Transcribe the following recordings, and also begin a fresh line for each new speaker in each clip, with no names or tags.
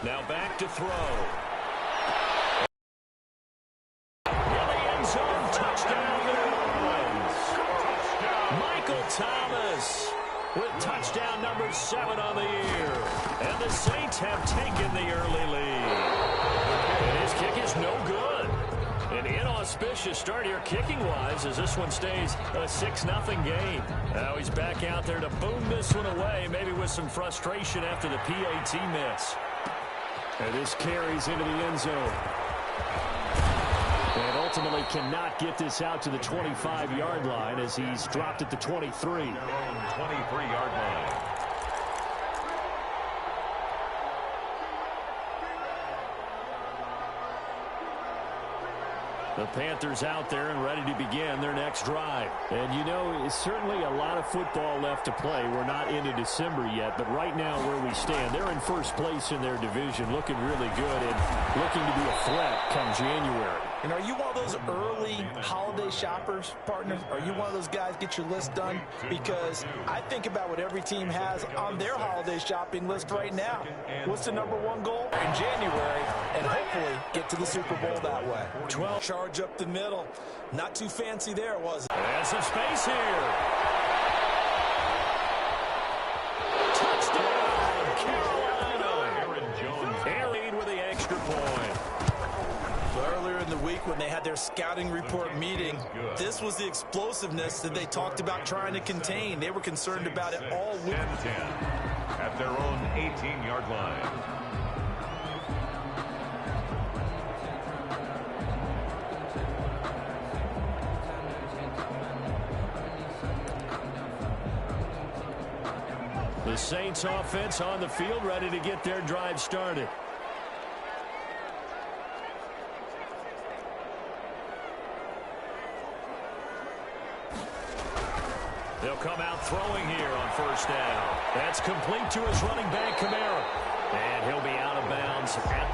Now back to throw. In the end zone, touchdown New Orleans. Michael Thomas with touchdown number 7 on the year. And the Saints have taken the early lead. And his kick is no good. An inauspicious start here kicking-wise as this one stays a 6-0 game. Now he's back out there to boom this one away, maybe with some frustration after the PAT miss. And this carries into the end zone. And ultimately cannot get this out to the 25-yard line as he's dropped at the 23.
23-yard line.
The Panthers out there and ready to begin their next drive. And, you know, it's certainly a lot of football left to play. We're not into December yet, but right now where we stand, they're in first place in their division, looking really good and looking to be a threat come January.
And are you one of those early holiday shoppers, partner? Are you one of those guys get your list done? Because I think about what every team has on their holiday shopping list right now. What's the #1 goal? In January, and hopefully get to the Super Bowl that way. 12 charge up the middle. Not too fancy there, was it?
And some space here. Touchdown, Carolina.
Aaron Jones.
Air lead with the extra point.
Earlier in the week when they had their scouting report meeting, this was the explosiveness that they talked about trying to contain. They were concerned about it all week.
10-10 at their own 18-yard line.
The Saints offense on the field ready to get their drive started. They'll come out throwing here on first down. That's complete to his running back, Kamara. And he'll be out of bounds at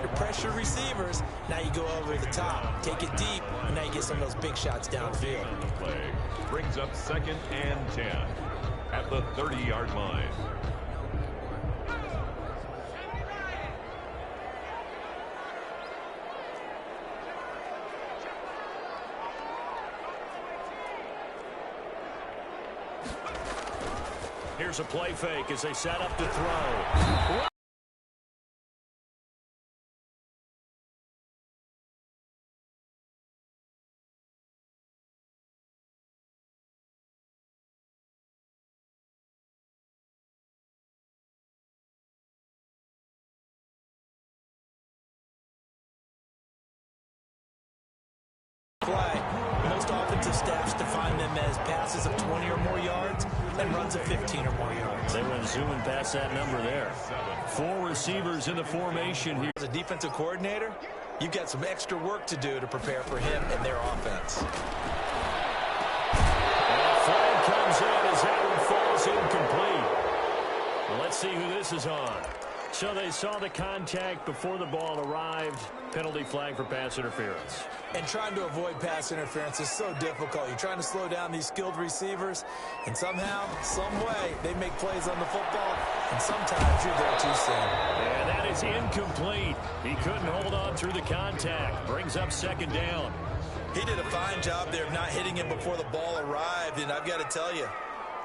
the
pressure receivers. Now you go over the top, take it deep, and now you get some of those big shots downfield.
Play brings up 2nd and 10 at the 30-yard line.
Here's a play fake as they set up to throw.
Play. Most offensive staffs define them as passes of 20 or more yards and runs of 15 or more yards.
They went zooming past that number there. 4 receivers in the formation here.
As a defensive coordinator, you've got some extra work to do to prepare for him and their offense.
And a flag comes in as that one falls incomplete. Well, let's see who this is on. So they saw the contact before the ball arrived. Penalty flag for pass interference.
And trying to avoid pass interference is so difficult. You're trying to slow down these skilled receivers, and somehow, some way, they make plays on the football, and sometimes you're there too soon.
And that is incomplete. He couldn't hold on through the contact. Brings up 2nd down.
He did a fine job there of not hitting him before the ball arrived, and I've got to tell you,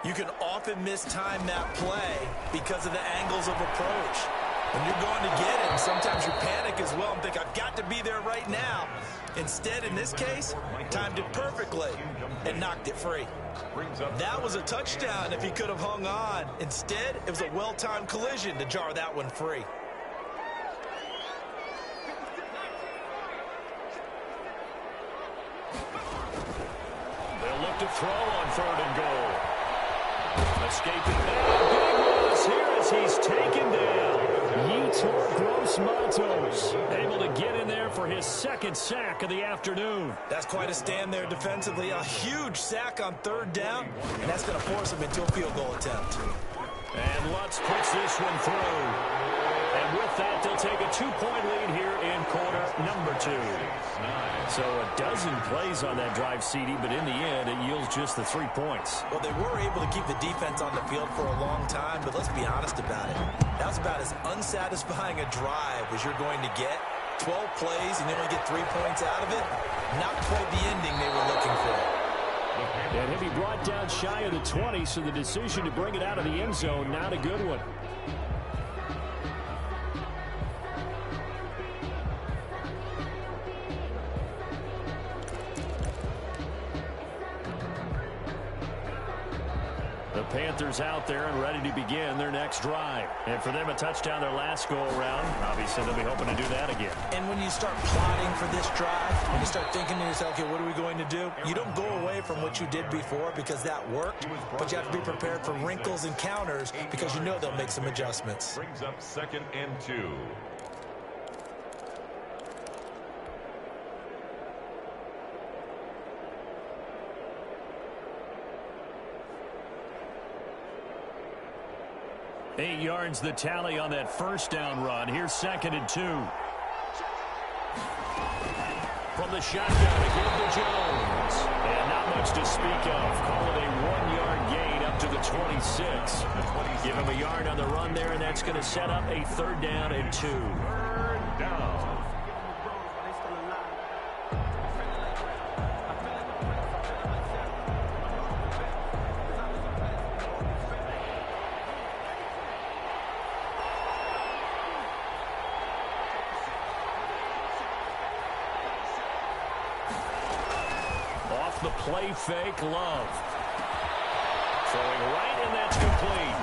you can often mistime that play because of the angles of approach. When you're going to get him, sometimes you panic as well and think, I've got to be there right now. Instead, in this case, timed it perfectly and knocked it free. That was a touchdown if he could have hung on. Instead, it was a well-timed collision to jar that one free.
They'll look to throw on 3rd and goal. Escaping there. Big loss here as he's taken down. Yetur Gross-Matos able to get in there for his 2nd sack of the afternoon.
That's quite a stand there defensively. A huge sack on 3rd down, and that's going to force him into a field goal attempt.
And Lutz Pitts puts this one through. And with that, they'll take a 2-point lead here in quarter number 2. So a dozen plays on that drive, CD, but in the end, it yields just the 3 points.
Well, they were able to keep the defense on the field for a long time, but let's be honest about it. That was about as unsatisfying a drive as you're going to get. 12 plays and you only get 3 points out of it. Not quite the ending they were looking for.
And he'll be brought down shy of the 20, so the decision to bring it out of the end zone, not a good one. The Panthers out there and ready to begin their next drive. And for them, a touchdown their last go-around. Obviously, they'll be hoping to do that again.
And when you start plotting for this drive, when you start thinking to yourself, okay, what are we going to do? You don't go away from what you did before because that worked, but you have to be prepared for wrinkles and counters because you know they'll make some adjustments.
Brings up 2nd and 2.
Eight yards the tally on that first down run. Here's 2nd and 2. From the shotgun, a give to Jones. And not much to speak of. Call it a 1-yard gain up to the 26. Give him a yard on the run there, and that's going to set up a 3rd down and 2.
3rd down.
The play fake, Love. Throwing right, and that's complete.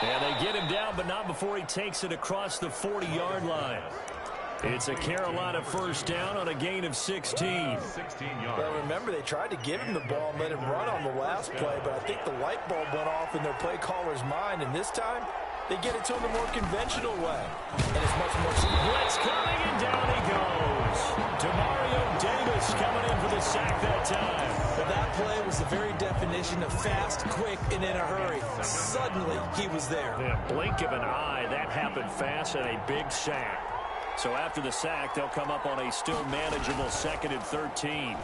And they get him down, but not before he takes it across the 40-yard line. It's a Carolina 1st down on a gain of 16.
16 yards.
Well, remember, they tried to give him the ball and let him run on the last play, but I think the light bulb went off in their play caller's mind, and this time, they get it to him the more conventional way. And it's much more...
Blitz coming, and down he goes. Demario Davis coming in for the sack that time.
Well, that play was the very definition of fast, quick, and in a hurry. Suddenly, he was there.
Yeah, blink of an eye, that happened fast, and a big sack. So after the sack, they'll come up on a still manageable 2nd and 13.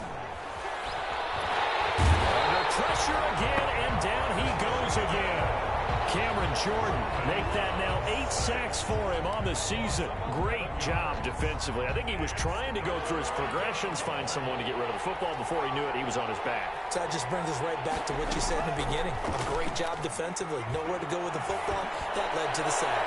Under pressure again, and down he goes again. Cameron Jordan make that now 8 sacks for him on the season. Great job defensively. I think he was trying to go through his progressions, find someone to get rid of the football. Before he knew it, he was on his back.
So that just brings us right back to what you said in the beginning. A great job defensively. Nowhere to go with the football. That led to the sack.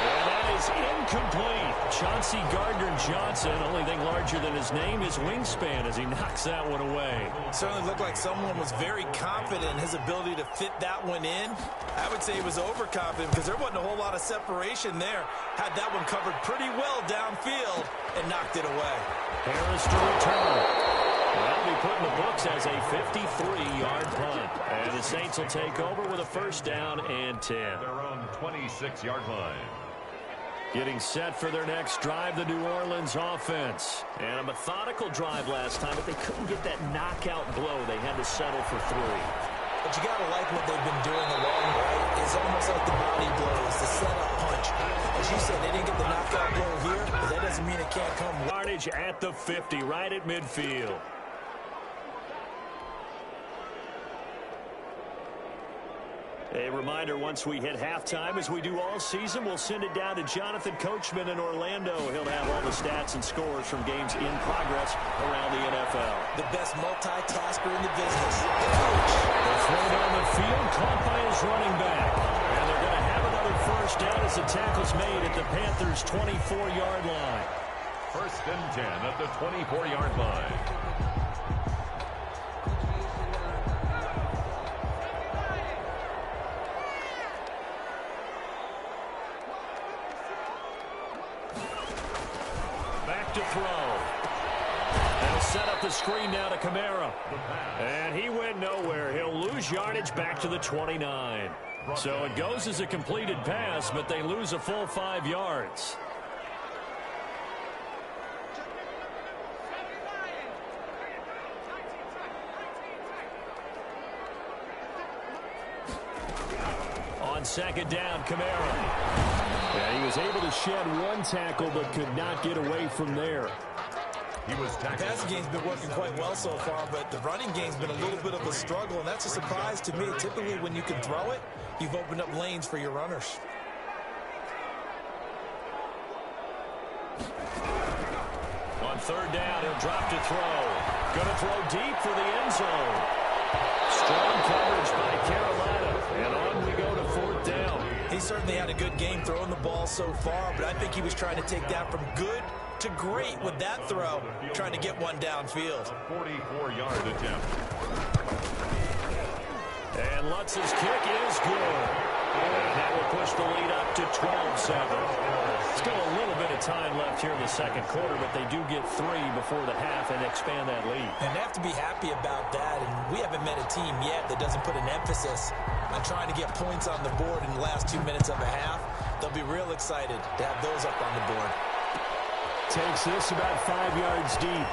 And that is incomplete. Chauncey Gardner-Johnson, only thing larger than his name is wingspan as he knocks that one away.
Certainly looked like someone was very confident in his ability to fit that one in. I would say he was overconfident because there wasn't a whole lot of separation there. Had that one covered pretty well downfield and knocked it away.
Harris to return. That'll be put in the books as a 53-yard punt. And the Saints will take over with a 1st down and 10.
Their own 26-yard line.
Getting set for their next drive, the New Orleans offense. And a methodical drive last time, but they couldn't get that knockout blow. They had to settle for 3.
But you got to like what they've been doing along the way. It's almost like the body blows, the setup punch. As you said, they didn't get the knockout blow here, but that doesn't mean it can't come.
Yardage at the 50, right at midfield. A reminder, once we hit halftime, as we do all season, we'll send it down to Jonathan Coachman in Orlando. He'll have all the stats and scores from games in progress around the NFL.
The best multitasker in the business.
The throw down the field, caught by his running back. And they're going to have another 1st down as the tackle's made at the Panthers' 24-yard line.
1st and 10 at the 24-yard line.
To throw. They'll set up the screen now to Kamara. And he went nowhere. He'll lose yardage back to the 29. So it goes as a completed pass, but they lose a full 5 yards. on second down. Kamara.
Yeah, he was able to shed one tackle but could not get away from there.
He was
The
tackled.
passing game's been working quite well so far, but the running game's been a little bit of a struggle, and that's a surprise to me. Typically, when you can throw it, you've opened up lanes for your runners.
On third down, he'll drop to throw. Going to throw deep for the end zone. Strong coverage by Carolina. And on we go to fourth down.
He certainly had a good game throwing the ball so far, but I think he was trying to take that from good to great with that throw, trying to get one downfield.
44-yard attempt.
And Lutz's kick is good. And that will push the lead up to 12-7. Still a little bit of time left here in the second quarter, but they do get 3 before the half and expand that lead.
And they have to be happy about that, and we haven't met a team yet that doesn't put an emphasis on trying to get points on the board in the last 2 minutes of a half. They'll be real excited to have those up on the board.
Takes this about 5 yards deep.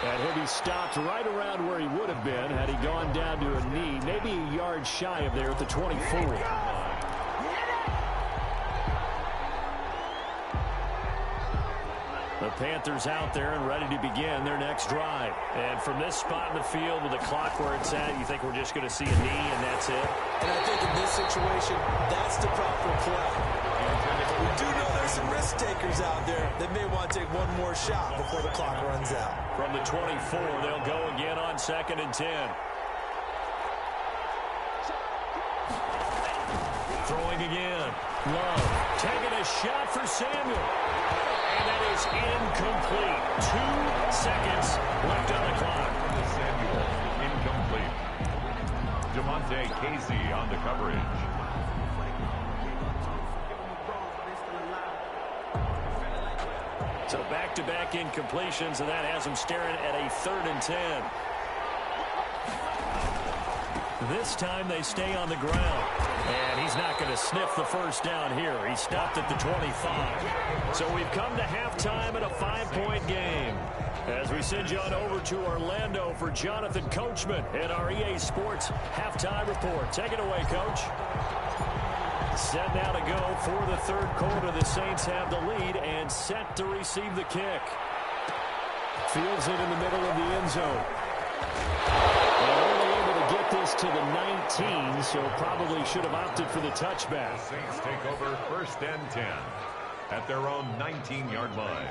And he'll be stopped right around where he would have been had he gone down to a knee, maybe a yard shy of there at the 24.
The Panthers out there and ready to begin their next drive. And from this spot in the field with the clock where it's at, you think we're just going to see a knee and that's it?
And I think in this situation, that's the proper play. But we do know there's some risk takers out there that may want to take one more shot before the clock runs out.
From the 24, they'll go again on 2nd and 10. Throwing again. Love taking a shot for Samuel. And that is incomplete. 2 seconds left on the clock.
Samuel, incomplete. Jamonte Casey on the coverage.
So back-to-back incompletions, and that has him staring at a 3rd and 10. This time they stay on the ground. And he's not going to sniff the first down here. He stopped at the 25. So we've come to halftime in a 5-point game. As we send you on over to Orlando for Jonathan Coachman in our EA Sports halftime report. Take it away, Coach. Set now to go for the third quarter. The Saints have the lead and set to receive the kick.
Fields it in the middle of the end zone. And only able to get this to the 19, so probably should have opted for the touchback.
Saints take over 1st and 10 at their own 19-yard line.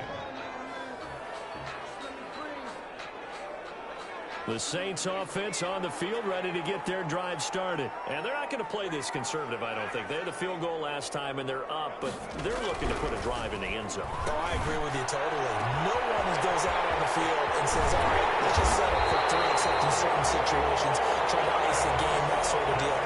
The Saints offense on the field ready to get their drive started. And they're not going to play this conservative, I don't think. They had a field goal last time and they're up, but they're looking to put a drive in the end zone.
Oh, I agree with you totally. No one goes out on the field and says, all right, let's just set up for 3, except in certain situations, try to ice the game, that sort of deal.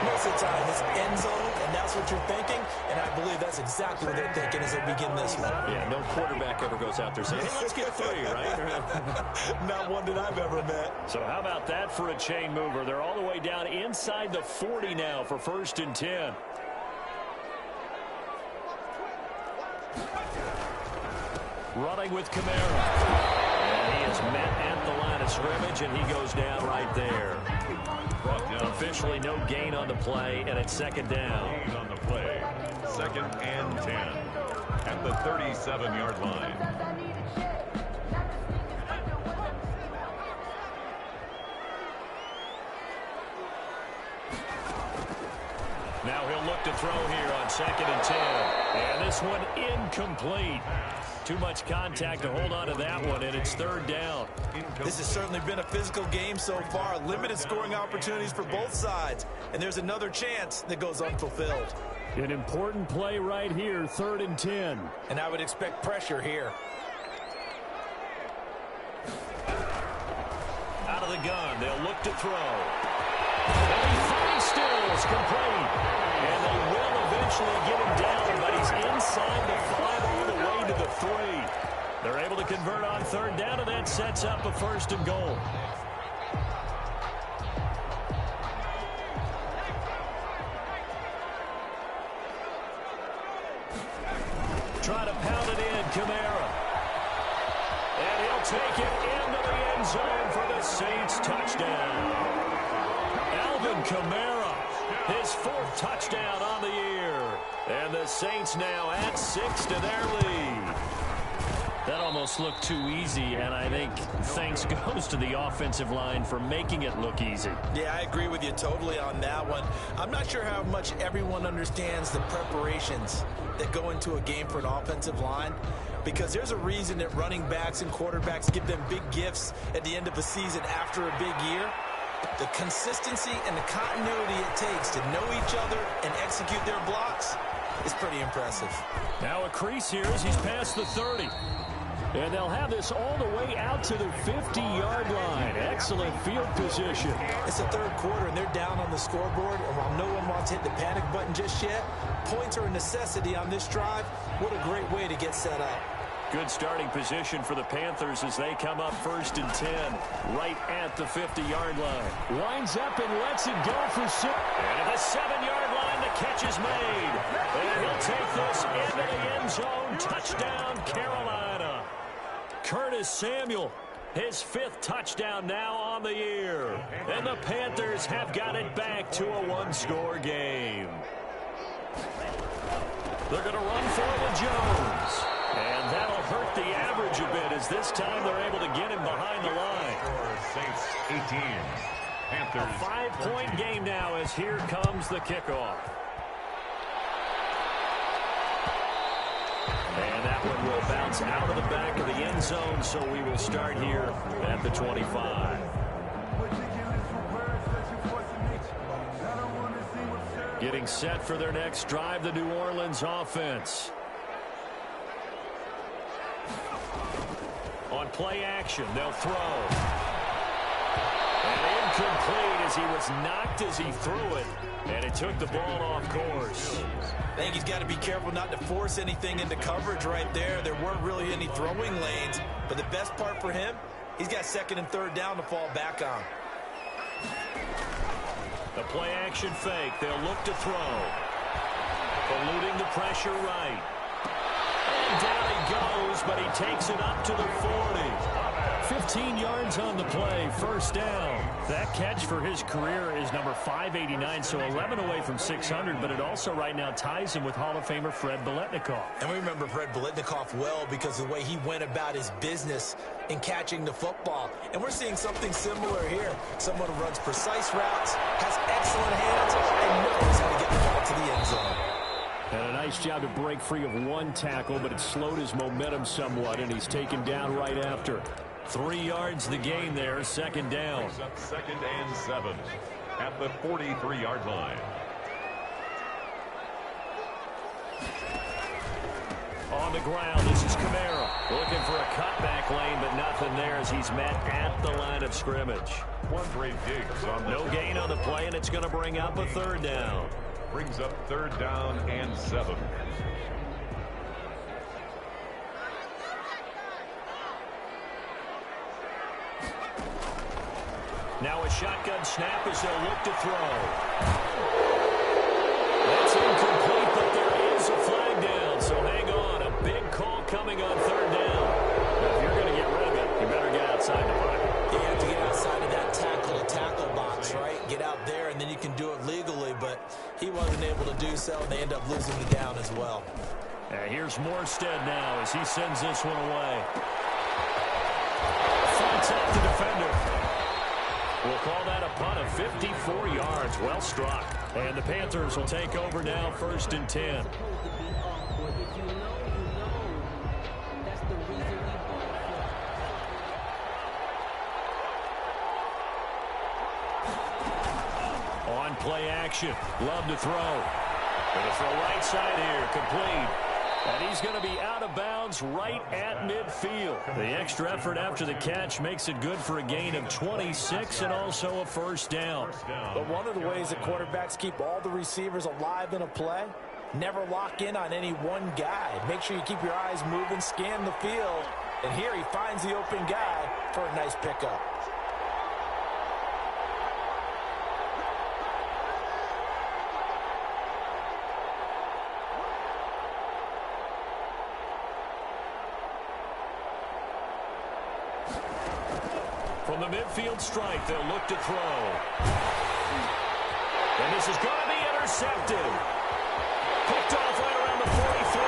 Most of the time, it's end zone, and that's what you're thinking, and I believe that's exactly what they're thinking as they begin this one.
Yeah, no quarterback ever goes out there saying, hey, let's get 3, right?
Not one that I've ever met.
So how about that for a chain mover? They're all the way down inside the 40 now for 1st and 10. Running with Kamara. And he is met at the line of scrimmage, and he goes down right there. Officially no gain on the play, and it's 2nd down.
Gain on the play. 2nd and 10 at the 37-yard line.
Now he'll look to throw here on 2nd and 10. And this one incomplete. Too much contact to hold on to that one, and it's 3rd down.
This has certainly been a physical game so far. Limited scoring opportunities for both sides. And there's another chance that goes unfulfilled.
An important play right here, 3rd and 10.
And I would expect pressure here.
Out of the gun, they'll look to throw. And he finds Stills complete. And they will eventually get him down, but he's inside the 5 all the way to the 3. They're able to convert on 3rd down, and that sets up a 1st and goal. Try to pound it in, Kamara. And he'll take it into the end zone for the Saints touchdown. Alvin Kamara His 4th touchdown on the year. And the Saints now add 6 to their lead.
That almost looked too easy, and I think thanks goes to the offensive line for making it look easy.
Yeah, I agree with you totally on that one. I'm not sure how much everyone understands the preparations that go into a game for an offensive line, because there's a reason that running backs and quarterbacks give them big gifts at the end of a season after a big year. The consistency and the continuity it takes to know each other and execute their blocks is pretty impressive.
Now a crease here as he's past the 30. And they'll have this all the way out to the 50-yard line. Excellent field position.
It's the 3rd quarter, and they're down on the scoreboard. And while no one wants to hit the panic button just yet, points are a necessity on this drive. What a great way to get set up.
Good starting position for the Panthers as they come up 1st and 10, right at the 50-yard line. Lines up and lets it go for 6.
And at the 7-yard line, the catch is made. And he'll take this into the end zone. Touchdown, Carolina. Curtis Samuel, his 5th touchdown now on the year. And the Panthers have got it back to a 1-score game. They're going to run for it with Jones. And that'll hurt the average a bit as this time they're able to get him behind the line.
Saints 18. Panthers.
A 5-point game now as here comes the kickoff. And that one will bounce out of the back of the end zone, so we will start here at the 25. Getting set for their next drive, the New Orleans offense. On play action, they'll throw. And incomplete as he was knocked as he threw it. And it took the ball off course.
I think he's got to be careful not to force anything into coverage right there. There weren't really any throwing lanes. But the best part for him, he's got 2nd and 3rd down to fall back on.
The play action fake. They'll look to throw. Eluding the pressure right. And down he goes, but he takes it up to the 40. 15 yards on the play, 1st down. That catch for his career is number 589, so 11 away from 600, but it also right now ties him with Hall of Famer Fred Biletnikoff.
And we remember Fred Biletnikoff well because of the way he went about his business in catching the football. And we're seeing something similar here. Someone who runs precise routes, has excellent hands, and knows how to get the ball to the end zone.
And a nice job to break free of 1 tackle, but it slowed his momentum somewhat, and he's taken down right after.
3 yards the gain there, 2nd down.
Up 2nd and 7 at the 43-yard line.
On the ground, this is Kamara. Looking for a cutback lane, but nothing there as he's met at the line of scrimmage.
Quandre Diggs on the
No gain on the play, and it's going to bring up a 3rd down.
brings up 3rd down and 7.
Now a shotgun snap as they'll look to throw. That's incomplete, but there is a flag down, so hang on. A big call coming on 3rd down. Now, if you're going to get rid of it, you better get outside the pocket.
You have to get outside of that tackle box, right? Get out there, and then you can do it legally, but he wasn't able to do so, and they end up losing the down as well.
Here's Morstead now as he sends this one away. Fights out the defender. We'll call that a punt of 54 yards. Well struck. And the Panthers will take over now, 1st and 10. On play action. Love to throw. And it's the right side here. Complete. And he's going to be out of bounds right at midfield. The extra effort after the catch makes it good for a gain of 26 and also a 1st down.
But one of the ways that quarterbacks keep all the receivers alive in a play, never lock in on any one guy. Make sure you keep your eyes moving, scan the field. And here he finds the open guy for a nice pickup.
From the midfield strike, they'll look to throw. And this is going to be intercepted. Picked off right around the 43.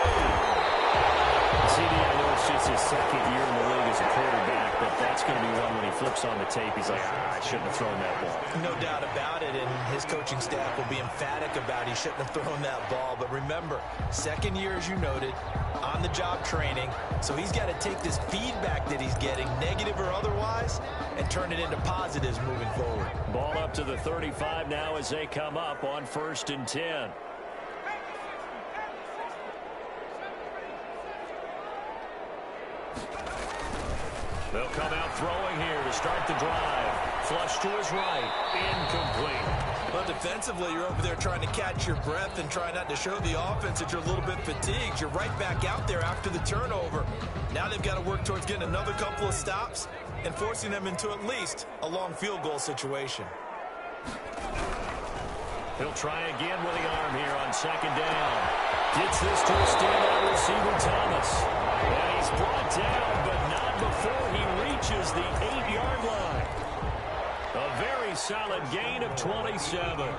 CD, I know it's just his second year in the league as a quarterback, but that's going to be one when he flips on the tape. He's like, I shouldn't have thrown that ball.
No doubt about it, and his coaching staff will be emphatic about he shouldn't have thrown that ball. But remember, second year, as you noted, on-the-job training, so he's got to take this feedback that he's getting, negative or otherwise, and turn it into positives moving forward.
Ball up to the 35 now as they come up on 1st and 10. They'll come out throwing here to start the drive. Flush to his right. Incomplete.
Well, defensively, you're over there trying to catch your breath and try not to show the offense that you're a little bit fatigued. You're right back out there after the turnover. Now they've got to work towards getting another couple of stops and forcing them into at least a long field goal situation.
He'll try again with the arm here on 2nd down. Gets this to a standout receiver, Thomas. And he's brought down, but not before he reaches the 8-yard line. A very solid gain of 27.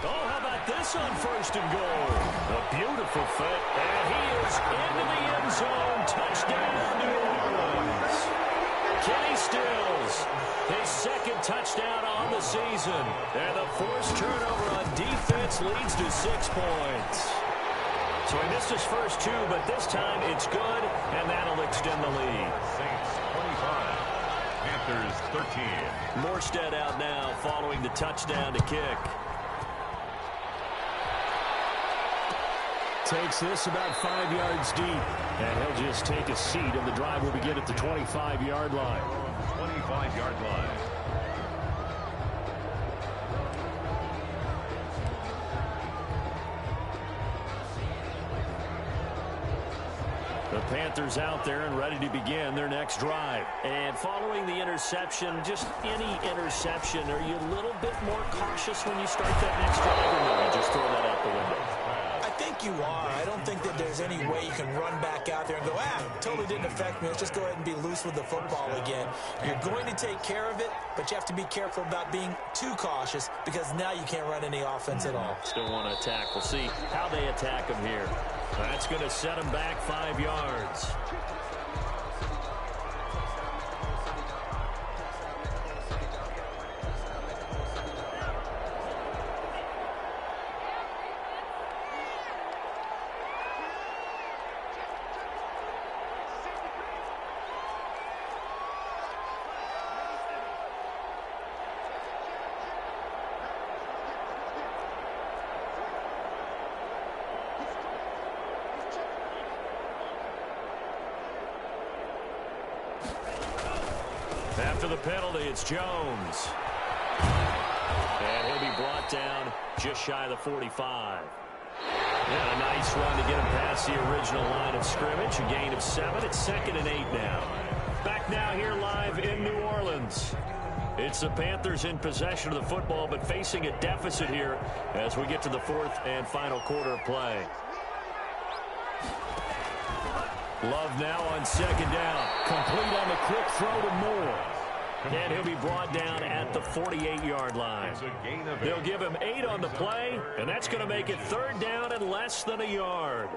Oh, how about this on 1st and goal? A beautiful fit, and he is into the end zone. Touchdown, New Orleans. Kenny Stills, his 2nd touchdown on the season. And the forced turnover on defense leads to 6 points. So he missed his first 2, but this time it's good, and that'll extend the lead.
Saints 25, Panthers 13.
Morstead out now following the touchdown to kick. Takes this about 5 yards deep, and he'll just take a seat, and the drive will begin at the 25-yard line.
25-yard line.
The Panthers out there and ready to begin their next drive. And following the interception, just any interception, are you a little bit more cautious when you start that next drive, or no, you just throw that out the window?
I think you are. I don't think that there's any way you can run back out there and go, totally didn't affect me. Let's just go ahead and be loose with the football again. You're going to take care of it, but you have to be careful about being too cautious because now you can't run any offense at all.
Still want to attack. We'll see how they attack him here. That's going to set him back 5 yards. After the penalty, it's Jones. And he'll be brought down just shy of the 45. And a nice run to get him past the original line of scrimmage. A gain of 7. It's 2nd and 8 now. Back now here live in New Orleans. It's the Panthers in possession of the football, but facing a deficit here as we get to the 4th and final quarter of play. Love now on 2nd down. Complete on the quick throw to Moore. And he'll be brought down at the 48-yard line. They'll give him 8 on the play, and that's going to make it 3rd down and less than a yard.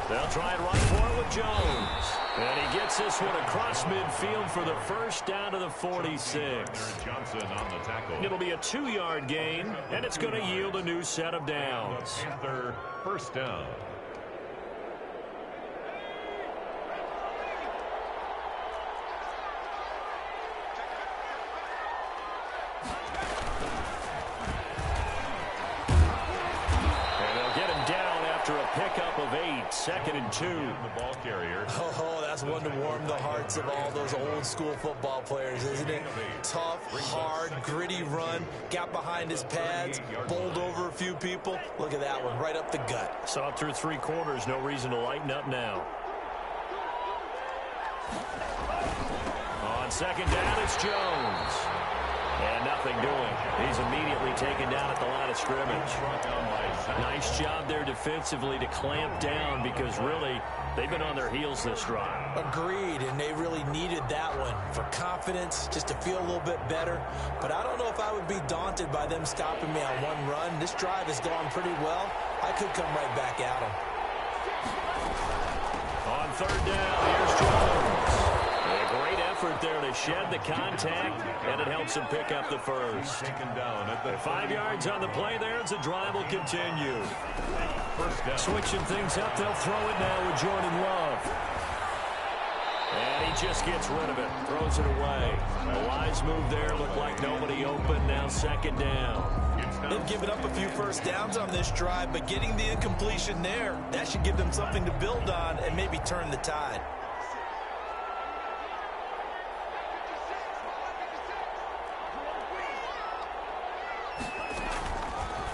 They'll try and run for it with Jones. And he gets this one across midfield for the 1st down to the 46.
Johnson on the tackle.
It'll be a 2-yard gain, and it's going to yield a new set of downs.
Panther 1st down.
Pickup of 8, 2nd and 2.
The ball carrier.
Oh, that's one to warm the hearts of all those old school football players, isn't it? Tough, hard, gritty run. Got behind his pads, bowled over a few people. Look at that one, right up the gut.
Saw it through 3 quarters. No reason to lighten up now. On second down, it's Jones. And nothing doing. He's immediately taken down at the line of scrimmage. Nice job there defensively to clamp down because really they've been on their heels this drive.
Agreed, and they really needed that one for confidence, just to feel a little bit better. But I don't know if I would be daunted by them stopping me on one run. This drive has gone pretty well. I could come right back at them.
On third down, here's Jones. A great effort there to shed the contact, and it helps him pick up the first.
Taken down at the
5 yards on the play there as the drive will continue.
first down.
Switching things up, they'll throw it now with Jordan Love. And he just gets rid of it, throws it away. A wise move there, looked like nobody open, now second down.
They've given up a few first downs on this drive, but getting the incompletion there, that should give them something to build on and maybe turn the tide.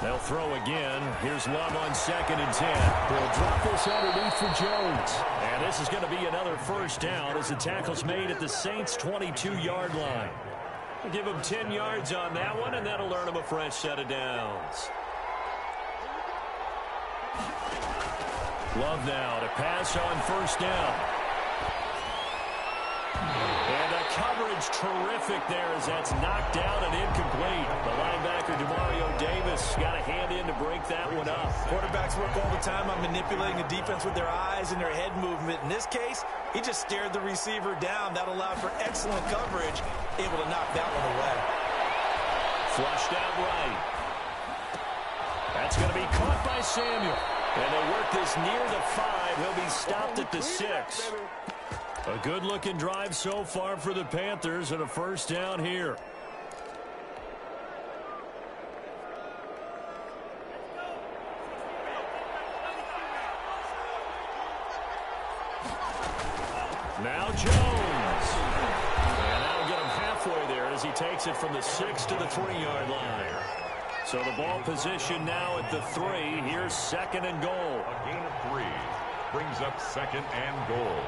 They'll throw again. Here's Love on 2nd and 10.
They'll drop this underneath for Jones.
And this is going to be another first down as the tackle's made at the Saints' 22-yard line. We'll give them 10 yards on that one, and that'll earn them a fresh set of downs. Love now to pass on first down. And the coverage terrific there as that's knocked down and incomplete. The linebacker, Demario Davis, got a hand in to break that one up.
Quarterbacks work all the time on manipulating the defense with their eyes and their head movement. In this case, he just stared the receiver down. That allowed for excellent coverage, able to knock that one away.
Flushed out right. That's going to be caught by Samuel. And they work this near the 5. He'll be stopped at the 6. A good-looking drive so far for the Panthers and a first down here. Now Jones. And that'll get him halfway there as he takes it from the 6 to the 3-yard line. So the ball position now at the 3. Here's 2nd and goal.
A gain of 3 brings up 2nd and goal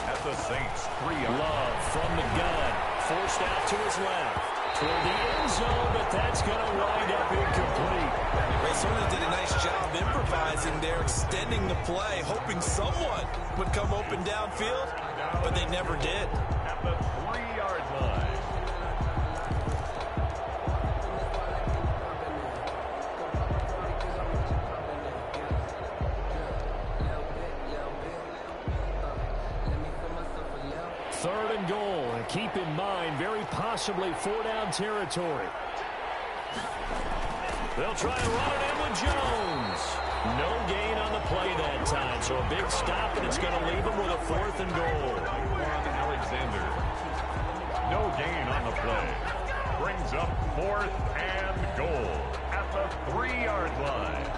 at the Saints' 3-yard.
Love from the gun, forced out to his left toward the end zone, but that's going to wind up incomplete.
They certainly did a nice job improvising there, extending the play, hoping someone would come open downfield, but they never did.
At the 3-yard line.
Third and goal, and keep in mind, very possibly 4-down territory.
They'll try to run it in with Jones. No gain on the play that time, so a big stop, and it's going to leave them with a 4th and goal.
Alexander. No gain on the play. Brings up 4th and goal at the 3-yard line.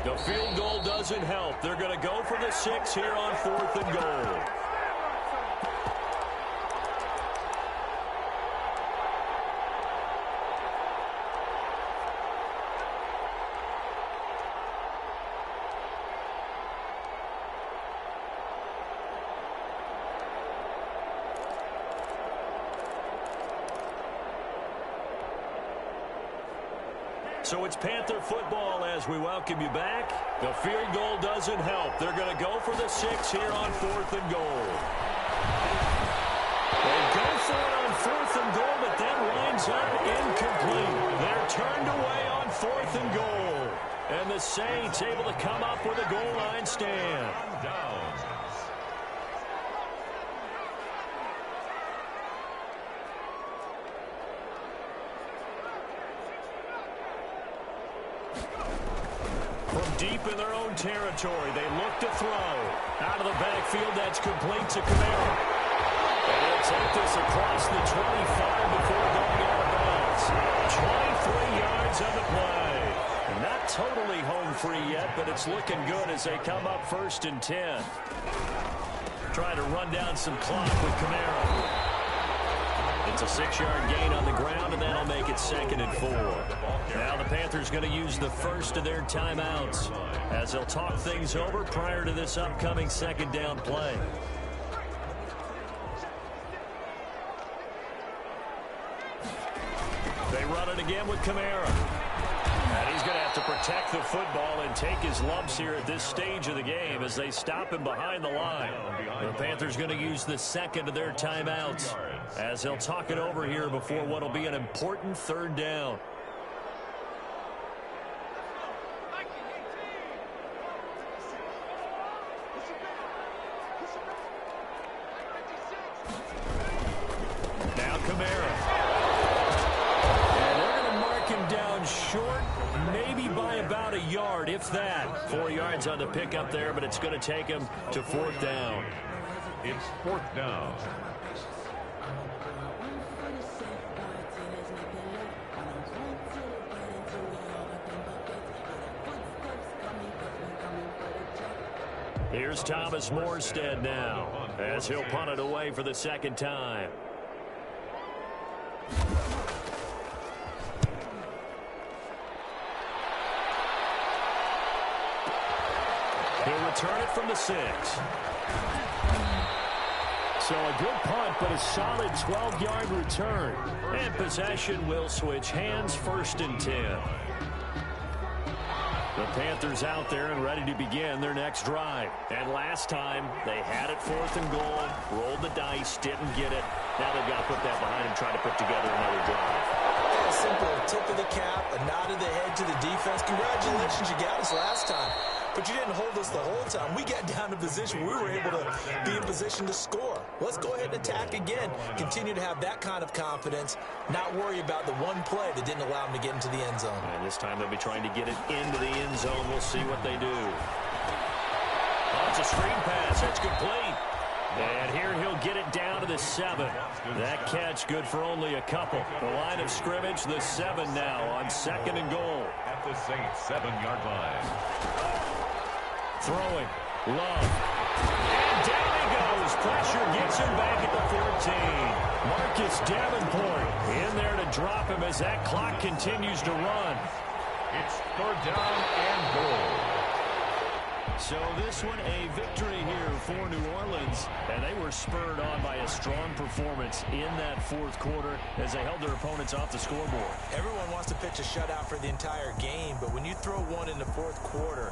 The field goal doesn't help. They're going to go for the 6 here on 4th and goal. So it's Panther football as we welcome you back. The field goal doesn't help. They're going to go for the 6 here on 4th and goal. They go for it on 4th and goal, but that winds up incomplete. They're turned away on 4th and goal. And the Saints able to come up with a goal line stand.
Down.
Deep in their own territory, they look to throw. Out of the backfield, that's complete to Kamara. And he'll take this across the 25 before going out of bounds. 23 yards on the play. Not totally home free yet, but it's looking good as they come up 1st and 10. Trying to run down some clock with Kamara. It's a 6-yard gain on the ground, and that'll make it 2nd and 4. Now the Panthers going to use the first of their timeouts as they'll talk things over prior to this upcoming 2nd down play. run it again with Kamara. And he's going to have to protect the football and take his lumps here at this stage of the game as they stop him behind the line. The Panthers going to use the second of their timeouts as they'll talk it over here before what will be an important 3rd down. Now Kamara. And they're going to mark him down short, maybe by about a yard, if that. 4 yards on the pickup there, but it's going to take him to 4th down.
It's 4th down.
Here's Thomas Morstead now as he'll punt it away for the 2nd time. He'll return it from the 6. So a good punt, but a solid 12-yard return. And possession will switch hands, 1st and 10. The Panthers out there and ready to begin their next drive. And last time, they had it 4th and goal, rolled the dice, didn't get it. Now they've got to put that behind them, try to put together another drive.
A simple tip of the cap, a nod of the head to the defense. Congratulations, you got us last time. But you didn't hold us the whole time. We got down to position. We were able to be in position to score. Let's go ahead and attack again. Continue to have that kind of confidence. Not worry about the one play that didn't allow them to get into the end zone.
And this time they'll be trying to get it into the end zone. We'll see what they do. Oh, it's a screen pass. That's complete. And here he'll get it down to the 7. That catch good for only a couple. The line of scrimmage, the 7 now on 2nd and goal.
At the Saints' 7-yard line.
Throwing. Love. And down he goes. Pressure gets him back at the 14. Marcus Davenport in there to drop him as that clock continues to run.
It's 3rd down and goal.
So this one a victory here for New Orleans, and they were spurred on by a strong performance in that 4th quarter as they held their opponents off the scoreboard.
Everyone wants to pitch a shutout for the entire game, but when you throw one in the 4th quarter,